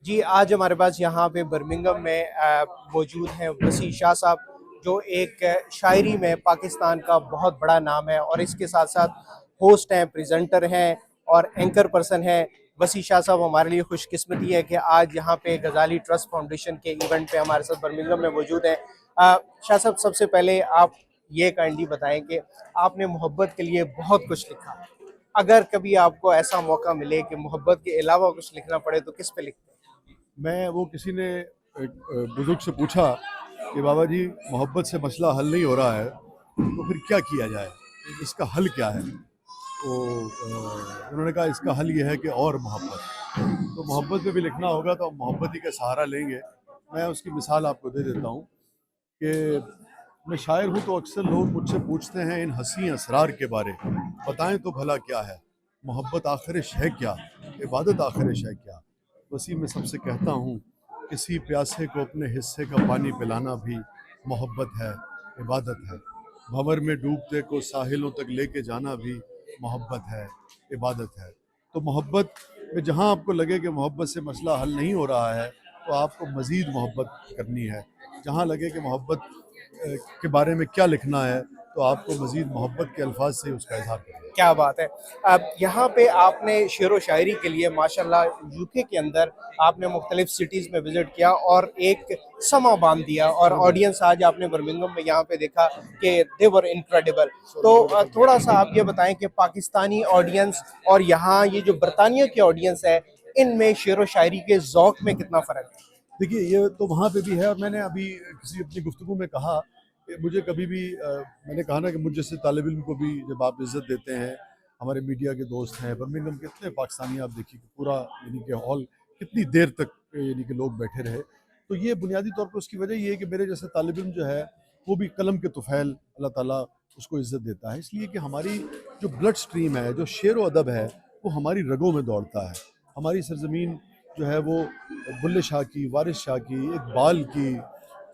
جی آج ہمارے پاس یہاں پہ برمنگم میں موجود ہیں وسیع شاہ صاحب، جو ایک شاعری میں پاکستان کا بہت بڑا نام ہے، اور اس کے ساتھ ساتھ ہوسٹ ہیں، پریزنٹر ہیں اور اینکر پرسن ہیں۔ وسیع شاہ صاحب ہمارے لیے خوش قسمتی ہے کہ آج یہاں پہ غزالی ٹرسٹ فاؤنڈیشن کے ایونٹ پہ ہمارے ساتھ برمنگم میں موجود ہیں۔ شاہ صاحب، سب سے پہلے آپ یہ کائنڈلی بتائیں کہ آپ نے محبت کے لیے بہت کچھ لکھا، اگر کبھی آپ کو ایسا موقع ملے کہ محبت کے علاوہ کچھ لکھنا پڑے تو کس پہ لکھتے ہیں؟ میں وہ کسی نے ایک بزرگ سے پوچھا کہ بابا جی محبت سے مسئلہ حل نہیں ہو رہا ہے تو پھر کیا کیا جائے، اس کا حل کیا ہے؟ تو انہوں نے کہا اس کا حل یہ ہے کہ اور محبت، تو محبت پہ بھی لکھنا ہوگا تو محبت ہی کا سہارا لیں گے۔ میں اس کی مثال آپ کو دے دیتا ہوں کہ میں شاعر ہوں تو اکثر لوگ مجھ سے پوچھتے ہیں ان حسین اسرار کے بارے، بتائیں تو بھلا کیا ہے، محبت آخرش ہے کیا، عبادت آخرش ہے کیا؟ وسیع میں سب سے کہتا ہوں کسی پیاسے کو اپنے حصے کا پانی پلانا بھی محبت ہے، عبادت ہے، بھنور میں ڈوبتے کو ساحلوں تک لے کے جانا بھی محبت ہے، عبادت ہے۔ تو محبت میں جہاں آپ کو لگے کہ محبت سے مسئلہ حل نہیں ہو رہا ہے تو آپ کو مزید محبت کرنی ہے، جہاں لگے کہ محبت کے بارے میں کیا لکھنا ہے تو آپ کو مزید محبت کے الفاظ سے اس کا اظہار کرنا ہے۔ کیا بات ہے! اب یہاں پہ آپ نے شعر و شاعری کے لیے ماشاءاللہ یو کے اندر آپ نے مختلف سٹیز میں وزٹ کیا اور ایک سما باندھ دیا، اور آڈینس آج آپ نے برمنگم میں یہاں پہ دیکھا کہ they were incredible۔ تو تھوڑا سا آپ یہ بتائیں کہ پاکستانی آڈینس اور یہاں یہ جو برطانیہ کی آڈینس ہے، ان میں شعر و شاعری کے ذوق میں کتنا فرق ہے؟ دیکھیے یہ تو وہاں پہ بھی ہے، اور میں نے ابھی کسی اپنی گفتگو میں کہا کہ مجھے کبھی بھی میں نے کہا نا کہ مجھ جیسے طالب علم کو بھی جب آپ عزت دیتے ہیں، ہمارے میڈیا کے دوست ہیں، برمنگم کے اتنے پاکستانی آپ دیکھیے کہ پورا یعنی کہ ہال کتنی دیر تک یعنی کہ لوگ بیٹھے رہے، تو یہ بنیادی طور پر اس کی وجہ یہ ہے کہ میرے جیسے طالب علم جو ہے وہ بھی قلم کے طفیل اللہ تعالیٰ اس کو عزت دیتا ہے، اس لیے کہ ہماری جو بلڈ سٹریم ہے، جو شعر و ادب ہے، وہ ہماری رگوں میں دوڑتا ہے۔ ہماری سرزمین جو ہے وہ بلے شاہ کی، وارث شاہ کی، اقبال کی،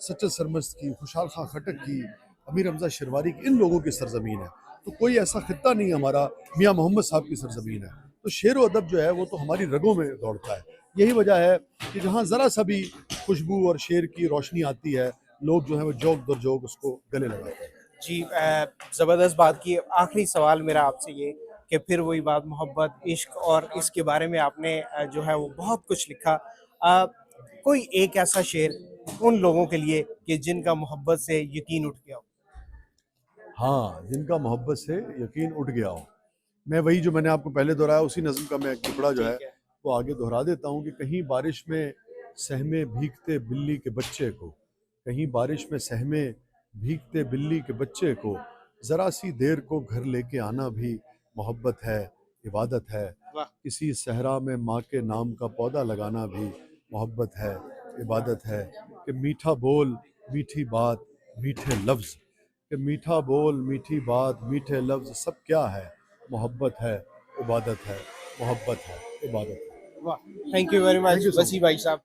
سچل سرمست کی، خوشحال خان خٹک کی، امیر حمزہ شرواری کی، ان لوگوں کی سرزمین ہے۔ تو کوئی ایسا خطہ نہیں ہمارا میاں محمد صاحب کی سرزمین ہے، تو شعر و ادب جو ہے وہ تو ہماری رگوں میں دوڑتا ہے۔ یہی وجہ ہے کہ جہاں ذرا سا بھی خوشبو اور شعر کی روشنی آتی ہے، لوگ جو ہے وہ جوک در جوک اس کو گلے لگاتے ہیں۔ جی زبردست بات کی۔ آخری سوال میرا آپ سے یہ کہ پھر وہی بات، محبت، عشق اور اس کے بارے میں آپ نے جو ہے وہ بہت کچھ لکھا، کوئی ایک ایسا شعر ان لوگوں کے لیے کہ جن کا محبت سے یقین اٹھ گیا ہو؟ ہاں، جن کا محبت سے یقین اٹھ گیا ہو، میں وہی جو میں نے آپ کو پہلے دہرایا اسی نظم کا میں ایک ٹکڑا جو ہے ٹھیک ہے۔ وہ آگے دہرا دیتا ہوں کہ کہیں بارش میں سہمے بھیگتے بلی کے بچے کو، کہیں بارش میں سہمے بھیگتے بلی کے بچے کو، ذرا سی دیر کو گھر لے کے آنا بھی محبت ہے، عبادت ہے، واہ! کسی صحرا میں ماں کے نام کا پودا لگانا بھی محبت ہے، عبادت ہے، کہ میٹھا بول میٹھی بات میٹھے لفظ، کہ میٹھا بول میٹھی بات میٹھے لفظ سب کیا ہے، محبت ہے، عبادت ہے، محبت ہے، عبادت ہے۔ واہ! Thank you very much thank you so وسیع مچ۔ بھائی صاحب۔